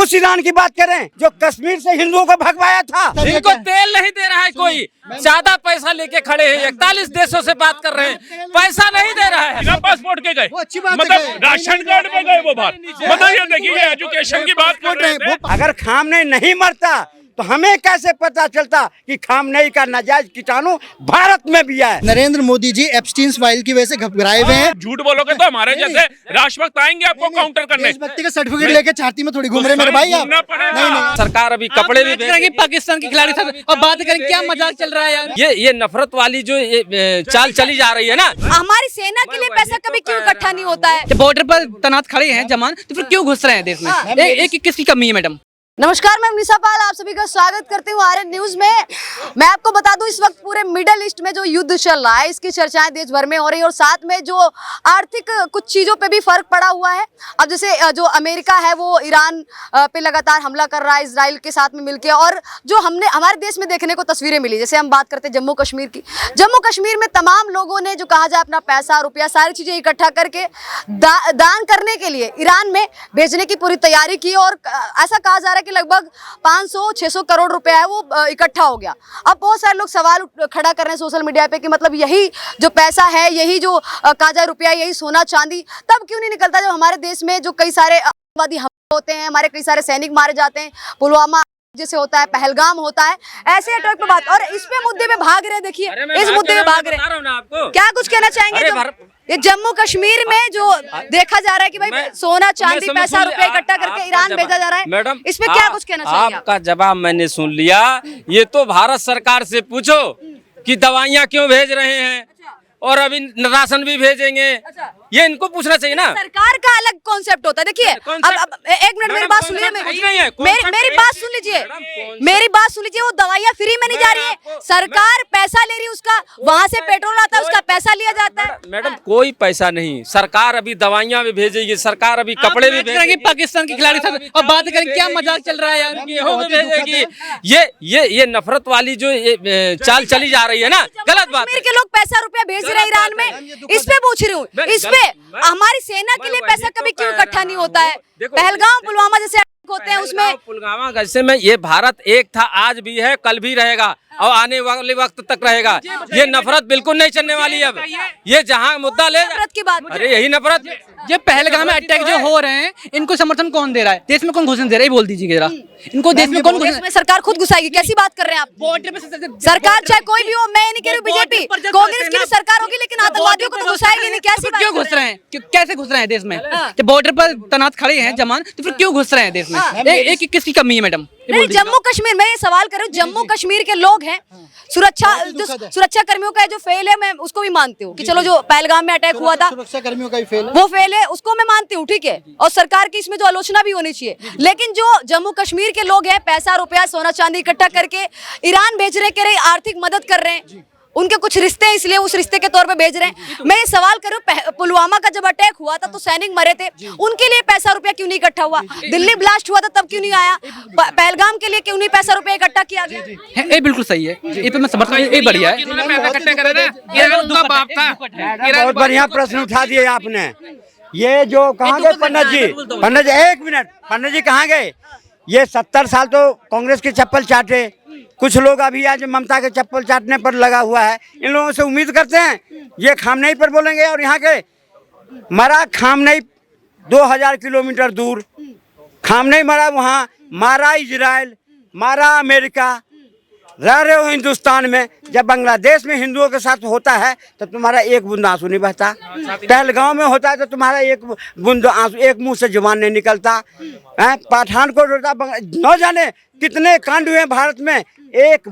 उस ईरान की बात करें जो कश्मीर से हिंदुओं को भगवाया था। इनको तेल नहीं दे रहा है कोई, ज्यादा पैसा लेके खड़े हैं, 41 देशों से बात कर रहे हैं, पैसा नहीं दे रहा है। बिना पासपोर्ट के गए, अच्छी बात मतलब राशन कार्ड पे गए वो बात। बताइए, देखिए एजुकेशन की बात कर रहे थे। अगर खामनेई नहीं मरता तो हमें कैसे पता चलता कि खामनेई का नाजायज कीटाणु भारत में भी है। नरेंद्र मोदी जी एप्स्टीन फाइल की वजह से घबराए हुए हैं। झूठ बोलोगे तो हमारे जैसे राष्ट्रभक्त आएंगे आपको काउंटर करने। देशभक्ति का सर्टिफिकेट लेके छाती में थोड़ी घूम रहे मेरे भाई आप। नहीं, सरकार अभी कपड़े भी करेंगे पाकिस्तान के खिलाड़ी साथ और बात करें, क्या मजाक चल रहा है यार। ये नफरत वाली जो ये चाल चली जा रही है ना। हमारी सेना के लिए पैसा कभी क्यों इकट्ठा नहीं होता है? जब बॉर्डर पर तैनात खड़े हैं जवान, तो फिर क्यों घुस रहे हैं देश में? एक किसकी कमी है मैडम? नमस्कार, मैं निशा पाल आप सभी का स्वागत करती हूँ आर्यन न्यूज में। मैं आपको बता दूं, इस वक्त पूरे मिडिल ईस्ट में जो युद्ध चल रहा है, इसकी चर्चाएं देश भर में हो रही है और साथ में जो आर्थिक कुछ चीजों पे भी फर्क पड़ा हुआ है। अब जैसे जो अमेरिका है वो ईरान पे लगातार हमला कर रहा है इजराइल के साथ में मिलकर, और जो हमने हमारे देश में देखने को तस्वीरें मिली, जैसे हम बात करते हैं जम्मू कश्मीर की। जम्मू कश्मीर में तमाम लोगों ने जो कहा जाए अपना पैसा रुपया सारी चीजें इकट्ठा करके दान करने के लिए ईरान में भेजने की पूरी तैयारी की, और ऐसा कहा जा रहा है कि लगभग 500-600 करोड़ रुपया है वो इकट्ठा हो गया। अब बहुत सारे लोग सवाल खड़ा कर रहे हैं सोशल मीडिया पे कि मतलब यही जो पैसा है, यही जो कहा जाए रुपया, यही सोना चांदी तब क्यों नहीं निकलता जब हमारे देश में जो कई सारे आतंकवादी हमले होते हैं, हमारे कई सारे सैनिक मारे जाते हैं, पुलवामा जैसे होता है, पहलगाम होता है, ऐसे अटैक पे बात, और इस पे मुद्दे में भाग रहे। देखिए इस मुद्दे में भाग रहे। क्या कुछ कहना चाहेंगे? ये जम्मू कश्मीर में जो देखा जा रहा है कि भाई सोना चांदी पैसा रुपया इकट्ठा करके ईरान भेजा जा रहा है, मैडम इस पे क्या कुछ कहना चाहेंगे? आपका जवाब मैंने सुन लिया। ये तो भारत सरकार से पूछो कि दवाइयाँ क्यों भेज रहे हैं और अभी राशन भी भेजेंगे, ये इनको पूछना चाहिए ना। सरकार का अलग कॉन्सेप्ट होता है। देखिए अब एक मिनट मेरी बात सुन लीजिए, मेरी बात सुन लीजिए, मेरी बात सुन लीजिए। वो दवाइयाँ फ्री में नहीं जा रही है, सरकार पैसा ले रही है, उसका वहाँ से पेट्रोल आता है, उसका पैसा लिया जाता है। मैडम कोई पैसा नहीं, सरकार अभी दवाइयाँ भी भेजेगी, सरकार अभी कपड़े भी भेजेगी पाकिस्तान के खिलाड़ी साथ और बात करें, क्या मजाक चल रहा है यार। गेहूं भी भेजेगी। ये नफरत वाली जो ये चाल चली जा रही है ना, गलत बात है। के लोग पैसा रुपया भेज रहे हैं ईरान में, इस पे पूछ रही हूँ। इस पे हमारी सेना के लिए पैसा कभी क्यों इकट्ठा नहीं होता है? पहलगाम पुलवामा जैसे होते हैं उसमें, पुलवामा जैसे में ये भारत एक था, आज भी है, कल भी रहेगा और आने वाले वक्त तक रहेगा। ये नफरत बिल्कुल नहीं चलने वाली है। अब ये जहाँ मुद्दा ले नफरत की बात, अरे यही नफरत। ये पहलगाम में अटैक जो हो रहे हैं, इनको समर्थन कौन दे रहा है? देश में कौन घुसन दे रहा है, बोल दीजिए जरा। इनको देश में कौन घुसन? सरकार खुद घुसाएगी। कैसी बात कर रहे हैं आप? बॉर्डर पे सरकार चाहे कोई भी हो, मैं नहीं कह रही बीजेपी कांग्रेस की सरकार होगी, लेकिन आतंकवादियों को तो घुसाएगी नहीं। कैसी बात? क्यों घुस रहे हैं? कैसे घुस रहे हैं देश में? जब बॉर्डर पर तैनात खड़े हैं जवान, तो फिर क्यों घुस रहे हैं देश में? एक किसकी कमी है मैडम? नहीं, जम्मू कश्मीर में ये सवाल करो, जम्मू कश्मीर के लोग हैं, सुरक्षा कर्मियों का जो फेल है, मैं उसको भी मानती हूँ कि चलो जो पहलगाम में अटैक हुआ था, सुरक्षा कर्मियों का भी फेल है, वो फेल है, उसको मैं मानती हूँ, ठीक है, और सरकार की इसमें जो आलोचना भी होनी चाहिए। लेकिन जो जम्मू कश्मीर के लोग हैं, पैसा रुपया सोना चांदी इकट्ठा करके ईरान भेजने के लिए आर्थिक मदद कर रहे हैं, उनके कुछ रिश्ते हैं इसलिए उस रिश्ते के तौर पे भेज रहे हैं। मैं ये सवाल करूं, पुलवामा का जब अटैक हुआ था तो सैनिक मरे थे, उनके लिए पैसा रुपया क्यों नहीं इकट्ठा हुआ? दिल्ली ब्लास्ट हुआ था तब क्यों नहीं आया? पहलगाम के लिए क्यों नहीं पैसा रुपया इकट्ठा किया गया? ये बिल्कुल सही है, ये पे मैं समर्थन, ये बढ़िया है। बहुत बढ़िया प्रश्न उठा दिए आपने। ये जो कहाँ गए पंडित जी? एक मिनट, पंडित जी कहाँ गए? ये 70 साल तो कांग्रेस की चप्पल चाटे, कुछ लोग अभी आज ममता के चप्पल चाटने पर लगा हुआ है। इन लोगों से उम्मीद करते हैं ये खामनेई पर बोलेंगे, और यहाँ के मरा खामनेई 2000 किलोमीटर दूर, खामनेई मरा वहाँ, मारा इजराइल, मारा अमेरिका, रह रहे हो हिंदुस्तान में। जब बांग्लादेश में हिंदुओं के साथ होता है तो तुम्हारा एक बूंद आंसू नहीं बहता, पहलगांव में होता है तो तुम्हारा एक बूंद आंसू, एक मुंह से जुबान नहीं निकलता है। पठानकोट होता, न जाने कितने कांड हुए भारत में, एक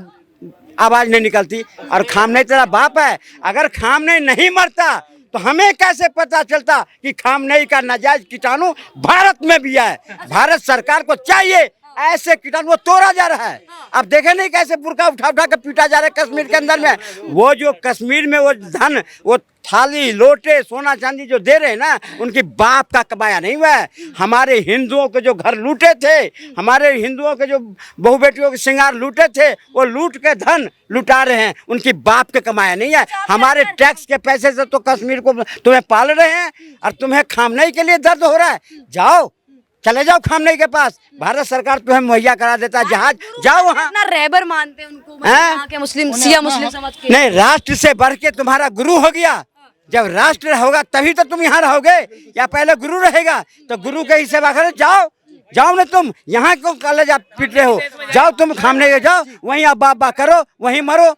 आवाज नहीं निकलती। और खामनेई तेरा बाप है। अगर खामनेई नहीं मरता तो हमें कैसे पता चलता कि खामनेई का नाजायज कीटाणु भारत में भी है? भारत सरकार को चाहिए ऐसे कीटाणु वो तोड़ा जा रहा है। अब देखे नहीं कैसे बुर्का उठा उठा के पीटा जा रहा है कश्मीर के अंदर में। वो जो कश्मीर में वो धन, वो थाली लोटे सोना चांदी जो दे रहे हैं ना, उनकी बाप का कमाया नहीं हुआ है। हमारे हिंदुओं के जो घर लूटे थे, हमारे हिंदुओं के जो बहू बेटियों के श्रृंगार लूटे थे, वो लूट के धन लुटा रहे हैं, उनकी बाप के कमाया नहीं है। हमारे टैक्स के पैसे से तो कश्मीर को तुम्हें पाल रहे हैं, और तुम्हें खामनेई के लिए दर्द हो रहा है। जाओ चले जाओ खामने के पास, भारत सरकार तुम्हें मुहैया करा देता है जहाज, जाओ वहाँ। अपना रहबर मानते हैं उनको, मतलब हैं? यहाँ के मुस्लिम शिया मुस्लिम समाज के। नहीं, राष्ट्र से बढ़ के तुम्हारा गुरु हो गया। जब राष्ट्र होगा तभी तो तुम यहाँ रहोगे, या पहले गुरु रहेगा? तो गुरु के ही सेवा करो, जाओ जाओ ना, तुम यहाँ क्यों कॉलेज आप पीट रहे हो? जाओ तुम खामने के जाओ, वहीं आप बाबा करो, वहीं मरो।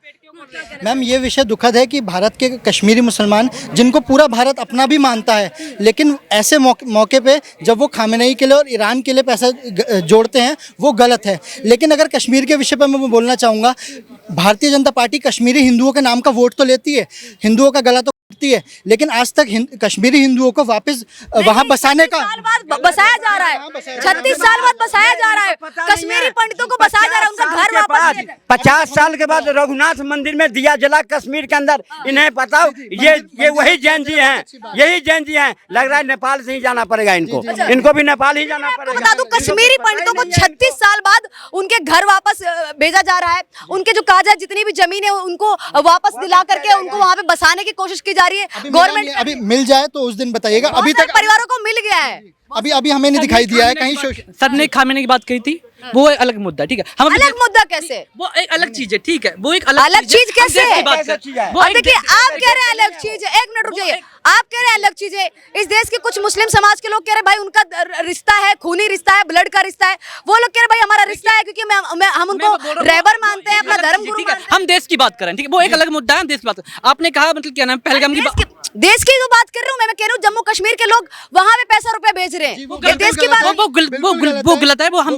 मैम ये विषय दुखद है कि भारत के कश्मीरी मुसलमान जिनको पूरा भारत अपना भी मानता है, लेकिन ऐसे मौके पे जब वो खामेनेई के लिए और ईरान के लिए पैसा जोड़ते हैं वो गलत है। लेकिन अगर कश्मीर के विषय पर मैं बोलना चाहूँगा, भारतीय जनता पार्टी कश्मीरी हिंदुओं के नाम का वोट तो लेती है, हिंदुओं का गला तो काटती है, लेकिन आज तक कश्मीरी हिंदुओं को वापस वहाँ बसाने का 36 साल बाद बसाया जा रहा है, 36 साल बाद बसाया जा रहा है, कश्मीरी पंडितों को बसाया जा रहा है, उनका घर वापस। 50 साल के बाद रघुनाथ मंदिर में दिया जला कश्मीर के अंदर, इन्हें बताओ ये वही जैन जी हैं, यही जैन जी हैं। लग रहा है नेपाल से ही जाना पड़ेगा इनको भी नेपाल ही जाना पड़ेगा। बता दूं, कश्मीरी पंडितों को 36 साल बाद उनके घर वापस भेजा जा रहा है, उनके जो काजा जितनी भी जमीन है उनको वापस दिला करके उनको वहाँ पे बसाने की कोशिश की जा रही है। गवर्नमेंट अभी मिल जाए तो उस दिन बताइएगा, अभी तक परिवारों को मिल गया है, अभी हमें नहीं दिखाई दिया है कहीं। सर ने खामेने की बात करी थी, वो एक अलग मुद्दा, ठीक है। हम अलग मुद्दा कैसे? वो एक अलग चीज है, ठीक है, वो एक अलग चीज कैसे है? वो अब देखिए, आप कह रहे हैं अलग चीज है, एक मिनट रुक जाइए, आप कह रहे हैं अलग चीज है, इस देश के कुछ मुस्लिम समाज के लोग कह रहे हैं भाई उनका रिश्ता है, खूनी रिश्ता है, ब्लड का रिश्ता है, वो लोग कह रहे हैं भाई हमारा रिश्ता है क्योंकि हम उनको रहबर मानते हैं, अपना धर्म गुरु ठीक है। हम देश की बात कर रहे हैं, ठीक है, वो एक अलग मुद्दा है, हम देश की बात। आपने कहा मतलब क्या नाम, पहलगाम की बात, देश की जो बात कर रही हूँ मैं कह रही हूँ जम्मू कश्मीर के लोग वहाँ पे पैसा रुपया भेज रहे हैं, ये देश की बात। वो गलत है, वो हम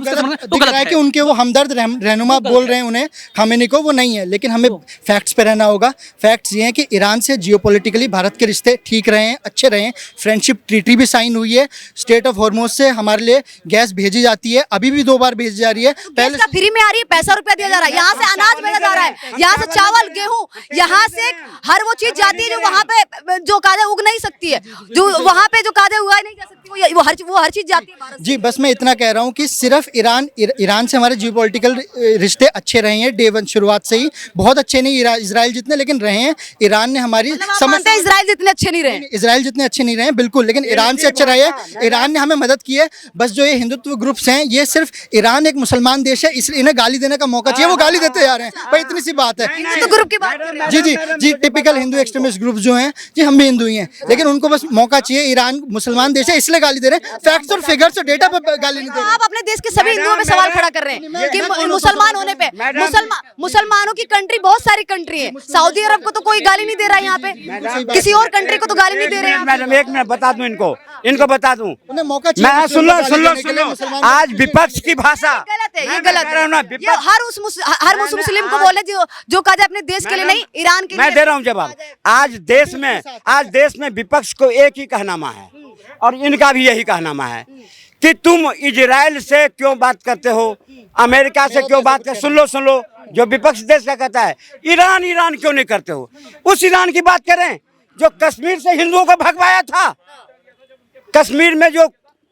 दिख रहा है कि उनके वो हमदर्द रहनुमा बोल रहे हैं उन्हें, खामेनी को, वो नहीं है। लेकिन हमें फैक्ट्स पे रहना होगा। फैक्ट्स ये हैं कि ईरान से जियोपॉलिटिकली भारत के रिश्ते ठीक रहे हैं, अच्छे रहे हैं, फ्रेंडशिप ट्रीटी भी साइन हुई है, स्टेट ऑफ हॉर्मोज से हमारे लिए गैस भेजी जाती है, अभी भी 2 बार भेजी जा रही है। पहले फ्री में आ रही है, पैसा रुपया दिया जा रहा है, यहाँ से अनाज भेजा जा रहा है, यहाँ से चावल गेहूँ, यहाँ से हर वो चीज जाती है जो वहाँ पे जो कायदे उग नहीं सकती है, जो वहाँ पे जो कायदे उगाई नहीं जा सकती, वो हर चीज जाती है भारत से। जी बस मैं इतना कह रहा हूँ कि सिर्फ ईरान से हमारे जियोपॉलिटिकल रिश्ते अच्छे रहे हैं, डे वन शुरुआत से ही, बहुत अच्छे नहीं इजराइल जितने, लेकिन रहे हैं। ईरान ने हमारी समझते हैं इजराइल जितने अच्छे नहीं रहे, इजराइल जितने अच्छे नहीं रहे बिल्कुल, लेकिन ईरान से अच्छे रहे हैं। ईरान ने हमें मदद की है। बस जो ये हिंदुत्व ग्रुप्स हैं, ये सिर्फ ईरान एक मुसलमान देश है इसलिए इन्हें गाली देने का मौका चाहिए, वो गाली देते जा रहे हैं, भाई इतनी सी बात है। तो ग्रुप की बात कर रहे हैं। जी जी जी, टिपिकल हिंदू एक्सट्रीमिस्ट ग्रुप जो हैं जी, हम भी हिंदू ही हैं, लेकिन उनको बस मौका चाहिए। ईरान मुसलमान देश है इसलिए गाली दे रहे हैं, फैक्ट्स और फिगर्स और डेटा पे गाली नहीं दे रहे। आप अपने देश के सभी हिंदुओं पे सवाल खड़ा कर रहे हैं कि मुसलमान होने पे, मुसलमानों की कंट्री बहुत सारी कंट्री है, सऊदी अरब को तो कोई गाली नहीं दे रहा है, यहाँ पे किसी और कंट्री को तो गाली नहीं दे रहे हैं। मैडम एक मिनट बता दूं इनको बता दूं, उन्हें मौका मैं चाहिए। सुन लो, आज विपक्ष की भाषा गलत है, ये गलत है। विपक्ष, ये हर उस मुस्लिम को बोले जो कहा जाए अपने देश के लिए नहीं, ईरान के लिए। मैं दे रहा हूं जवाब। आज देश में विपक्ष को एक ही कहनामा है और इनका भी यही कहनामा है कि तुम इजराइल से क्यों बात करते हो, अमेरिका से क्यों बात कर। सुन लो, जो विपक्ष देश का कहता है ईरान क्यों नहीं करते हो, उस ईरान की बात करें जो कश्मीर से हिंदुओं को भगवाया था, कश्मीर में जो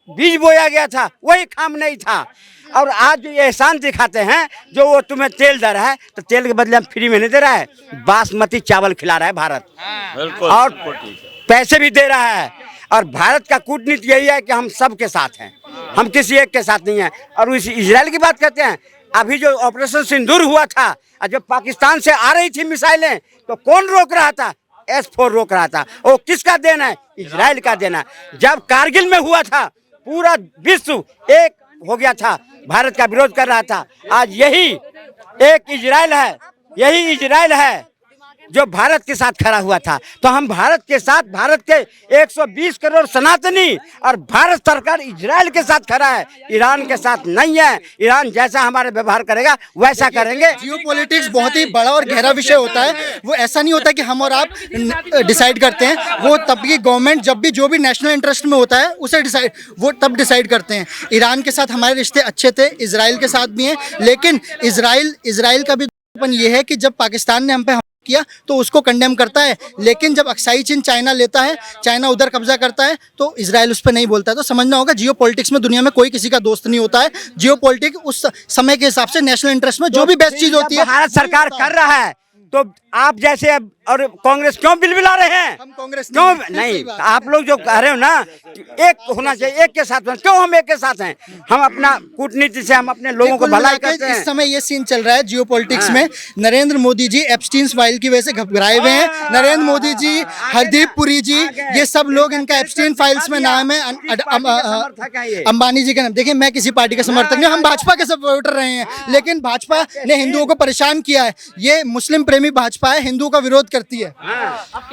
बीज बोया गया था वही खामनेई था। और आज जो ये एहसान दिखाते हैं, जो वो तुम्हें तेल दे रहा है, तो तेल के बदले हम फ्री में नहीं दे रहा है, बासमती चावल खिला रहा है भारत, और पैसे भी दे रहा है। और भारत का कूटनीति यही है कि हम सबके साथ हैं, हम किसी एक के साथ नहीं हैं। और उस इजराइल की बात करते हैं, अभी जो ऑपरेशन सिंदूर हुआ था और जब पाकिस्तान से आ रही थी मिसाइलें, तो कौन रोक रहा था? S-4 रोक रहा था। वो किसका देना है? इजराइल का देना है। जब कारगिल में हुआ था, पूरा विश्व एक हो गया था, भारत का विरोध कर रहा था। आज यही इजराइल है जो भारत के साथ खड़ा हुआ था। तो हम भारत के साथ, भारत के 120 करोड़ सनातनी और भारत सरकार इजराइल के साथ खड़ा है, ईरान के साथ नहीं है। ईरान जैसा हमारे व्यवहार करेगा वैसा करेंगे। जियोपॉलिटिक्स बहुत ही बड़ा और गहरा विषय होता है, वो ऐसा नहीं होता कि हम और आप डिसाइड करते हैं, वो तब की गवर्नमेंट जब भी जो भी नेशनल इंटरेस्ट में होता है उसे तब डिसाइड करते हैं। ईरान के साथ हमारे रिश्ते अच्छे थे, इजराइल के साथ भी हैं, लेकिन इजराइल का भी ये है कि जब पाकिस्तान ने हम पे किया तो उसको कंडेम करता है, लेकिन जब अक्साई चीन चाइना लेता है, चाइना उधर कब्जा करता है, तो इजराइल उस पर नहीं बोलता है। तो समझना होगा जियोपॉलिटिक्स में दुनिया में कोई किसी का दोस्त नहीं होता है। जियोपॉलिटिक्स उस समय के हिसाब से नेशनल इंटरेस्ट में जो भी बेस्ट चीज होती है भारत सरकार कर रहा है। तो आप जैसे अब और कांग्रेस क्यों बिलबिला रहे हैं? हम कांग्रेस क्यों नहीं, नहीं? सही बात। आप लोग जो कह रहे हो ना एक होना चाहिए, एक के साथ में, क्यों हम एक के साथ हैं? हम अपना कूटनीति से हम अपने लोगों को कुल भलाई मिला के करते हैं। इस समय ये सीन चल रहा है जियो पॉलिटिक्स में। नरेंद्र मोदी जी एप्स्टीन फाइल की वजह से घबराए हुए हैं। नरेंद्र मोदी जी, हरदीप पुरी जी, ये सब लोग, इनका एप्स्टीन फाइल्स में नाम है। अंबानी जी का नाम। देखिए, मैं किसी पार्टी का समर्थक नहीं, हम भाजपा के सपोर्टर रहे हैं, लेकिन भाजपा ने हिंदुओं को परेशान किया है। ये मुस्लिम प्रेमी भाजपा है, हिंदुओं का विरोध करती है,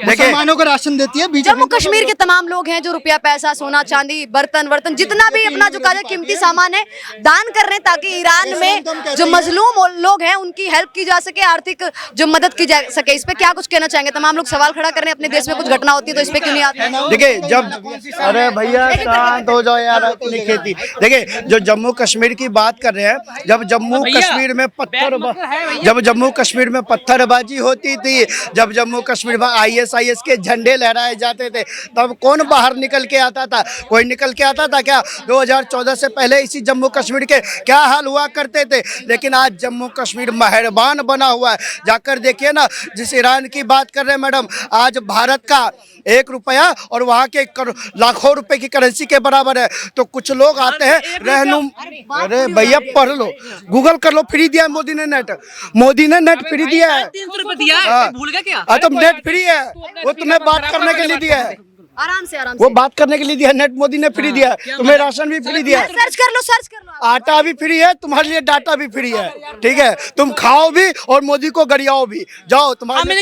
मुसलमानों को राशन देती है। जम्मू कश्मीर के तमाम लोग हैं जो रुपया पैसा सोना चांदी बर्तन वर्तन जितना भी अपना जो काजा कीमती सामान है दान कर रहे हैं ताकि ईरान में जो मजलूम लोग हैं उनकी हेल्प की जा सके, आर्थिक जो मदद की जा सके। इस पे क्या कुछ कहना चाहेंगे? तमाम लोग सवाल खड़ा कर रहे हैं, अपने देश में कुछ घटना होती है तो इस पे क्यों नहीं आते? देखिए, जब अरे भैया शांत हो जाओ यार अपनी खेती। देखिए, जो जम्मू कश्मीर की बात कर रहे हैं, जब जम्मू कश्मीर में पत्थरबाजी होती थी, जब जम्मू कश्मीर में ISIS के झंडे लहराए जाते थे, तब कौन बाहर निकल के आता था? कोई निकल के आता था क्या? 2014 से पहले इसी जम्मू कश्मीर के क्या हाल हुआ करते थे। लेकिन आज जम्मू कश्मीर मेहरबान बना हुआ है। जाकर देखिए ना, जिस ईरान की बात कर रहे हैं मैडम, आज भारत का 1 रुपया और वहाँ के लाखों रुपए की करेंसी के बराबर है। तो कुछ लोग आते हैं अरे भैया पढ़ लो, गूगल कर लो, फ्री दिया है मोदी ने नेट। मोदी ने नेट फ्री दिया है। 300 रुपए दिया है, भूल गया क्या? तो नेट फ्री है, वो तुम्हें बात करने के लिए दिया है। आराम से वो बात करने के लिए दिया है, नेट मोदी ने फ्री दिया है। तुम्हें राशन भी फ्री दिया है, सर्च कर लो आटा भी फ्री है, तुम्हारे लिए डाटा भी फ्री है। ठीक है, तुम खाओ भी और मोदी को गरियाओ भी। जाओ, तुम्हारे हमें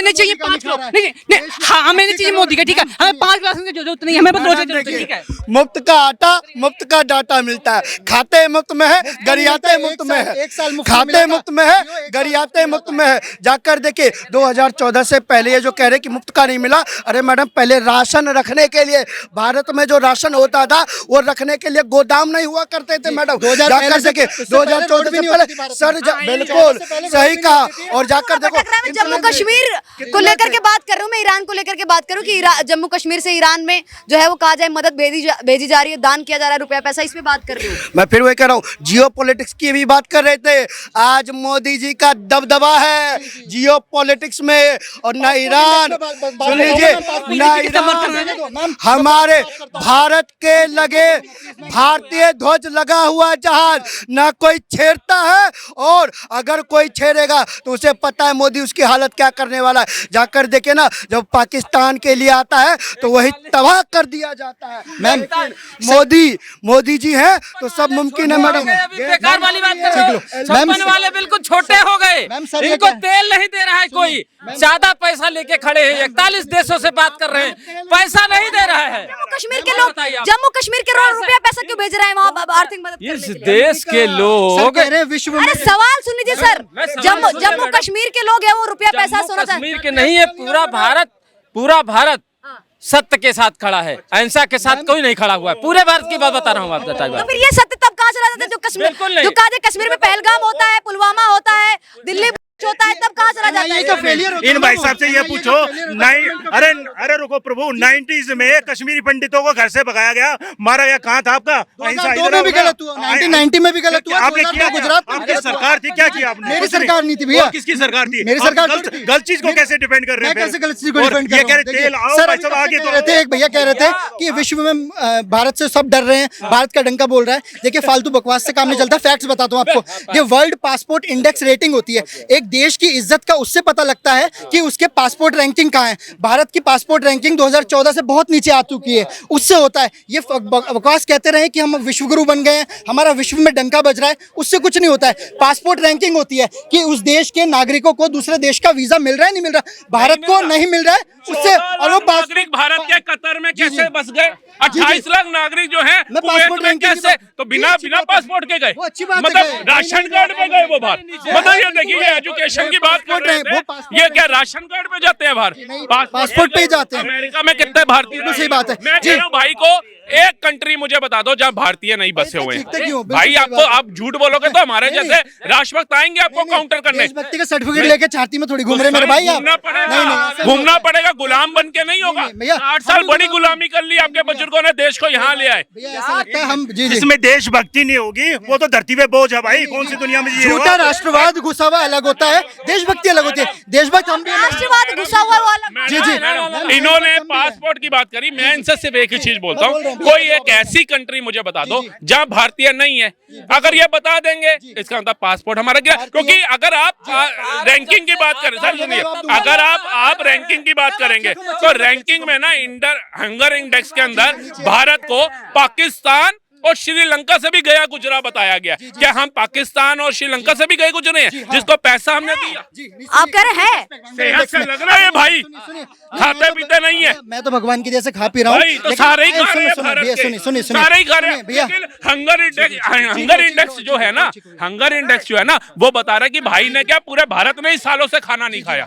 नहीं चाहिए 5 किलो, नहीं हमें नहीं चाहिए मोदी का, ठीक है? हमें 5 ग्लास की जरूरत नहीं, हमें बस रोटी जरूरत है, ठीक है? मुफ्त का आटा, मुफ्त का डाटा मिलता है। खाते मुफ्त में है, गरियाते मुफ्त में है। खाते मुफ्त में है, गरियाते मुफ्त में है। जाकर देखिए, 2014 से पहले ये जो कह रहे कि मुफ्त का नहीं मिला, अरे मैडम, पहले राशन रखने के लिए भारत में जो राशन होता था वो रखने के लिए गोदाम नहीं हुआ करते थे मैडम। जाकर देखिए, 2014 से पहले सर बिल्कुल सही कहा। और जाकर देखो, जम्मू कश्मीर को लेकर के बात कर रहा हूँ मैं, ईरान को लेकर के बात करूँ कि जम्मू कश्मीर से ईरान में जो है वो कहा जाए मदद भेजी जा रही है, दान किया जा रहा है, रुपया पैसा, इस पे बात कर रही हूँ मैं। फिर वही कह रहा हूँ, जियो पॉलिटिक्स की भी बात कर रहे थे। आज मोदी जी का दबदबा है जियो पॉलिटिक्स में। और ना ईरान, सुन लीजिए, ना ईरान हमारे भारत के लगे भारतीय ध्वज लगा हुआ जहाज ना कोई छेड़ता है, और अगर कोई छेड़ेगा तो उसे पता है मोदी उसकी हालत क्या करने वाला है। जाकर देखे ना, जब पाकिस्तान के लिए आता है तो वही तबाह कर दिया जाता है। मैम, मोदी जी हैं तो सब मुमकिन है मैडम। बेकार वाली बात कर रहे हो। 56 वाले बिल्कुल छोटे हो गए, इनको तेल नहीं दे रहा है कोई, ज्यादा पैसा लेके खड़े हैं। 41 देशों से बात कर रहे हैं, पैसा नहीं दे रहा है। जम्मू कश्मीर के लोग रुपया पैसा क्यों भेज रहे हैं वहाँ आर्थिक मदद करने इस के लिए? देश के लोग, विश्व में, अरे सवाल सुन लीजिए सर, जम्मू कश्मीर के लोग हैं वो रुपया पैसा सोना चाहते कश्मीर के नहीं है, पूरा भारत सत्य के साथ खड़ा है, अहिंसा के साथ कोई नहीं खड़ा हुआ है। पूरे भारत की बात बता रहा हूँ आप। तो फिर ये सत्य तब कहाँ चला जाता है? जो कश्मीर, जो कश्मीर में पहलगाम होता है, पुलवामा होता है, दिल्ली होता है, तब कहाँ चला जाता है? इन भाई साहब से ये पूछो, अरे रुको प्रभु, 90s में कश्मीरी पंडितों को घर से भगाया गया, मारा गया, कहाँ था आपका? 2002 में भी गलत हुआ, 1990 में भी गलत हुआ, आपने किया, गुजरात आपकी सरकार थी, क्या किया आपने? मेरी सरकार नहीं थी भैया। किसकी सरकार थी? मेरी सरकार। गलत चीज को कैसे डिपेंड कर रहे हैं? कैसे गलत चीज को डिपेंड कर ये कह रहे तेल आओ भाई साहब आगे तो एक भैया कह रहे थे कि विश्व में भारत से सब डर रहे हैं, भारत का डंका बोल रहा है। देखिए, फालतू बकवास से काम नहीं चलता। फैक्ट्स बताता हूँ आपको। ये वर्ल्ड पासपोर्ट इंडेक्स रेटिंग होती है, एक देश की इज्जत का उससे पता लगता है कि उसके पासपोर्ट रैंकिंग कहाँ है। भारत की पासपोर्ट रैंकिंग 2014 से बहुत नीचे आ चुकी है, उससे होता है। ये बकवास कहते रहे कि हम विश्वगुरु बन गए हैं, हमारा विश्व में डंका बज रहा है, उससे कुछ नहीं होता है। पासपोर्ट रैंकिंग होती है कि उस देश के नागरिकों को दूसरे देश का वीजा मिल रहा है, नहीं मिल रहा, भारत को नहीं मिल रहा है उससे। और वो नागरिक भारत के कतर में कैसे बस गए? 28 लाख नागरिक जो हैं कुवैत में कैसे, तो बिना पासपोर्ट के गए? मतलब राशन कार्ड पे गए वो बाहर? बताइए, देखिए, ये एजुकेशन की बात कर रहे हैं, ये क्या राशन कार्ड पे जाते हैं बाहर? पासपोर्ट पे ही जाते हैं। अमेरिका में कितने भारतीय? सही बात है। मैं कह रहा हूँ भाई को एक कंट्री मुझे बता दो जहां भारतीय नहीं बसे हुए चीखते क्यों? हैं। भाई बिल्कुल आपको आप झूठ बोलोगे तो हमारे नहीं, जैसे राष्ट्रभक्त आएंगे आपको काउंटर करने। देशभक्ति का सर्टिफिकेट लेके छाती में थोड़ी घूम रहे मेरे भाई आप। घूमना पड़ेगा, नहीं, ऐसा नहीं घूमना होता है। पड़ेगा, गुलाम बन के नहीं होगा। भैया, 8 साल हम बड़ी गुलाम- गुलामी कर ली आपके बुजुर्गों ने, देश को यहाँ ले आए। भैया ऐसा लगता है हम जी जी जिसमें देशभक्ति नहीं होगी वो तो धरती पे बोझ है भाई। कौन सी दुनिया में जी रहे हो झूठा आप? राष्ट्रवाद घुसा हुआ अलग होता है, देशभक्ति अलग होती है। देशभक्त हम भी हैं। राष्ट्रवाद घुसा हुआ वाला जी, जी। मैडम, इन्होंने पासपोर्ट की बात करी, मैं इनसे सिर्फ एक ही चीज बोलता बोल रहा हूँ, हूँ, कोई एक ऐसी कंट्री मुझे बता दो जहाँ भारतीय नहीं है। अगर ये बता देंगे इसका मतलब पासपोर्ट हमारा गिरा। क्योंकि अगर आप रैंकिंग की बात करें, सर सुनिए, अगर आप रैंकिंग की बात करेंगे तो रैंकिंग में ना हंगर इंडेक्स के अंदर भारत को पाकिस्तान और श्रीलंका से भी गया गुजरा बताया गया। क्या हम पाकिस्तान और श्रीलंका से भी गए गुजरे हैं जिसको पैसा हमने दिया? आप कह रहे हैं सेहत से लग रहा है भाई, खाते पीते नहीं है मैं तो भगवान की जैसे खा पी रहा हूँ। भाई, तो सारे ही खा रहे हैं भारत भैया के। सुनिए सुनिए सारे ही खा रहे हैं। भैया लेकिन हंगर इंडेक्स जो है ना, हंगर इंडेक्स जो है ना, वो बता रहा है कि भाई ने क्या पूरे भारत ने ही सालों से खाना नहीं खाया।